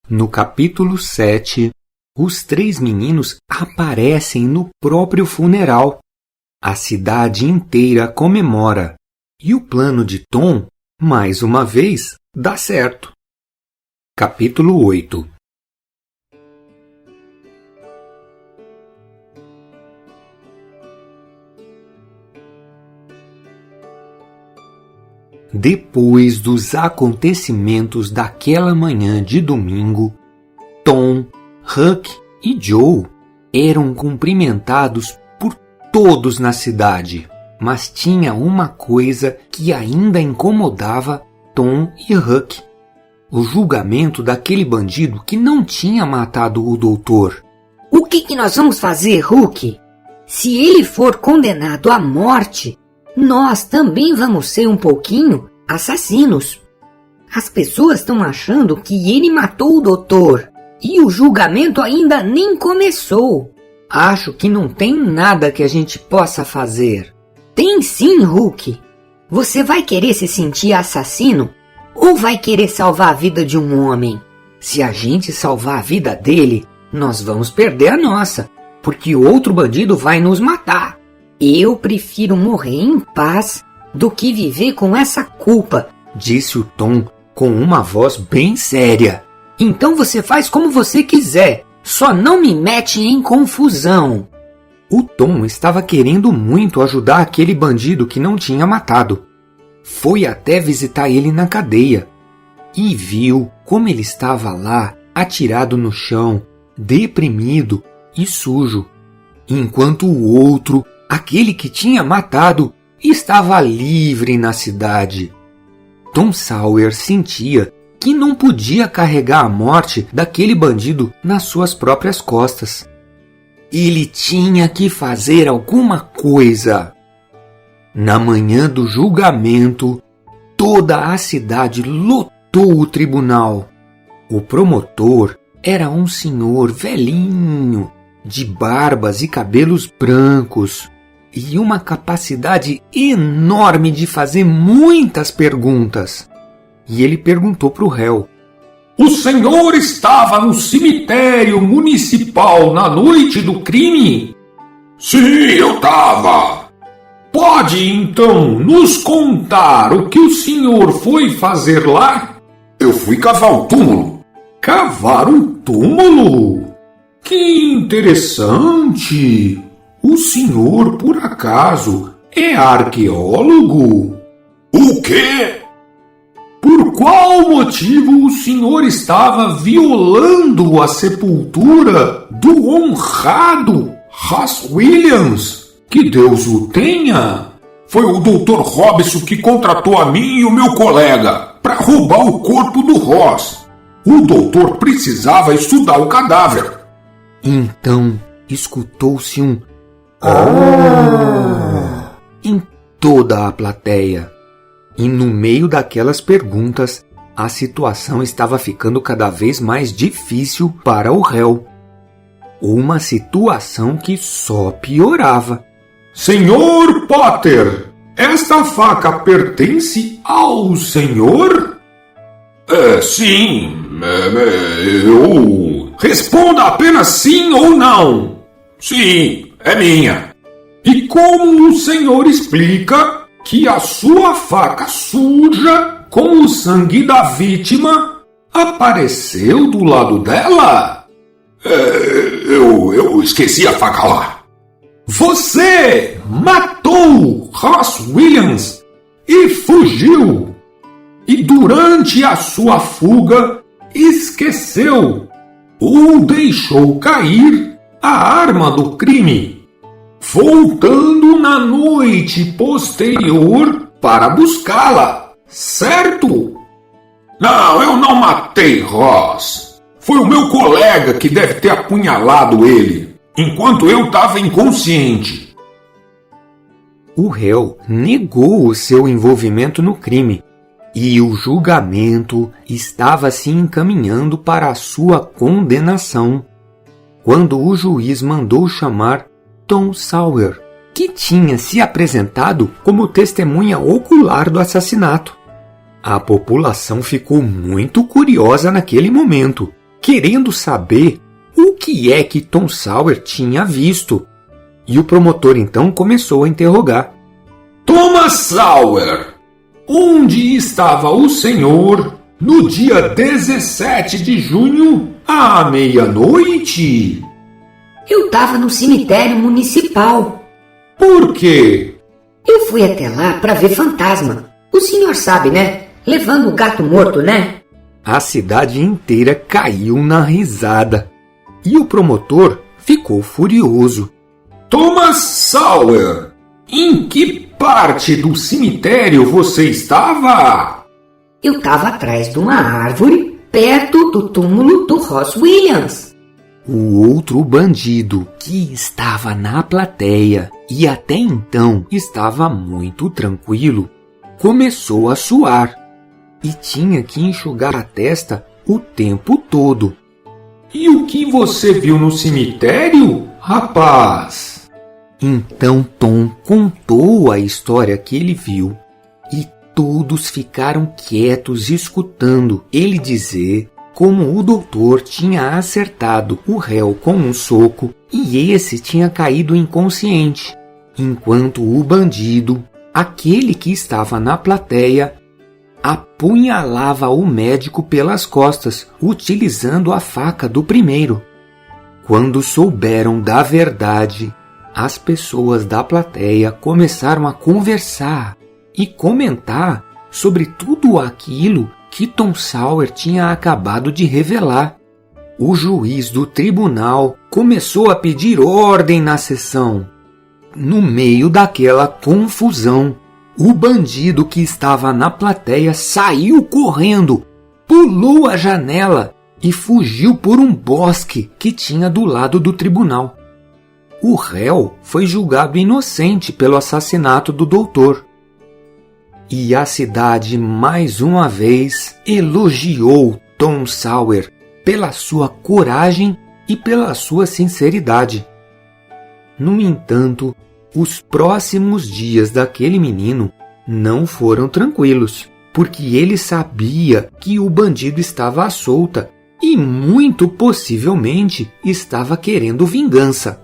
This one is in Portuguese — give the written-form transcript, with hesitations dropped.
No capítulo 7, os três meninos aparecem no próprio funeral. A cidade inteira comemora. E o plano de Tom, mais uma vez, dá certo. Capítulo 8. Depois dos acontecimentos daquela manhã de domingo, Tom, Huck e Joe eram cumprimentados por todos na cidade, mas tinha uma coisa que ainda incomodava Tom e Huck: o julgamento daquele bandido que não tinha matado o doutor. O que nós vamos fazer, Huck? Se ele for condenado à morte, nós também vamos ser um pouquinho assassinos. As pessoas estão achando que ele matou o doutor e o julgamento ainda nem começou. Acho que não tem nada que a gente possa fazer. Tem sim, Huck. Você vai querer se sentir assassino ou vai querer salvar a vida de um homem? Se a gente salvar a vida dele, nós vamos perder a nossa, porque outro bandido vai nos matar. Eu prefiro morrer em paz do que viver com essa culpa, disse o Tom com uma voz bem séria. Então você faz como você quiser, só não me mete em confusão. O Tom estava querendo muito ajudar aquele bandido que não tinha matado. Foi até visitar ele na cadeia e viu como ele estava lá, atirado no chão, deprimido e sujo, enquanto o outro, aquele que tinha matado, estava livre na cidade. Tom Sawyer sentia que não podia carregar a morte daquele bandido nas suas próprias costas. Ele tinha que fazer alguma coisa. Na manhã do julgamento, toda a cidade lotou o tribunal. O promotor era um senhor velhinho, de barbas e cabelos brancos, e uma capacidade enorme de fazer muitas perguntas. E ele perguntou para o réu: O senhor estava no cemitério municipal na noite do crime? Sim, eu estava. Pode, então, nos contar o que o senhor foi fazer lá? Eu fui cavar o túmulo. Cavar um túmulo? Que interessante! O senhor, por acaso, é arqueólogo? O quê? Por qual motivo o senhor estava violando a sepultura do honrado Ross Williams? Que Deus o tenha! Foi o Dr. Robson que contratou a mim e o meu colega para roubar o corpo do Ross. O doutor precisava estudar o cadáver. Então escutou-se um em toda a plateia. E no meio daquelas perguntas, a situação estava ficando cada vez mais difícil para o réu. Uma situação que só piorava. Senhor Potter, esta faca pertence ao senhor? Sim, eu... Responda apenas sim ou não. Sim, é minha. E como o senhor explica que a sua faca suja com o sangue da vítima apareceu do lado dela? Eu esqueci a faca lá. Você matou Ross Williams e fugiu. E durante a sua fuga esqueceu ou deixou cair a arma do crime, voltando na noite posterior para buscá-la, certo? Não, eu não matei Ross. Foi o meu colega que deve ter apunhalado ele, enquanto eu estava inconsciente. O réu negou o seu envolvimento no crime e o julgamento estava se encaminhando para a sua condenação, quando o juiz mandou chamar Tom Sawyer, que tinha se apresentado como testemunha ocular do assassinato. A população ficou muito curiosa naquele momento. querendo saber o que é que Tom Sawyer tinha visto. E o promotor então começou a interrogar. Thomas Sawyer, onde estava o senhor no dia 17 de junho, à meia-noite? Eu estava no cemitério municipal. Por quê? Eu fui até lá para ver fantasma. O senhor sabe, né? Levando o gato morto, né? A cidade inteira caiu na risada. E o promotor ficou furioso. Thomas Sawyer, em que parte do cemitério você estava? Eu estava atrás de uma árvore, perto do túmulo do Ross Williams. O outro bandido, que estava na plateia e até então estava muito tranquilo, começou a suar e tinha que enxugar a testa o tempo todo. E o que você viu no cemitério, rapaz? Então Tom contou a história que ele viu e todos ficaram quietos escutando ele dizer como o doutor tinha acertado o réu com um soco e esse tinha caído inconsciente, enquanto o bandido, aquele que estava na plateia, apunhalava o médico pelas costas, utilizando a faca do primeiro. Quando souberam da verdade, as pessoas da plateia começaram a conversar e comentar sobre tudo aquilo que Tom Sawyer tinha acabado de revelar. O juiz do tribunal começou a pedir ordem na sessão. No meio daquela confusão, o bandido que estava na plateia saiu correndo, pulou a janela e fugiu por um bosque que tinha do lado do tribunal. O réu foi julgado inocente pelo assassinato do doutor. E a cidade mais uma vez elogiou Tom Sawyer pela sua coragem e pela sua sinceridade. No entanto, os próximos dias daquele menino não foram tranquilos, porque ele sabia que o bandido estava à solta e muito possivelmente estava querendo vingança.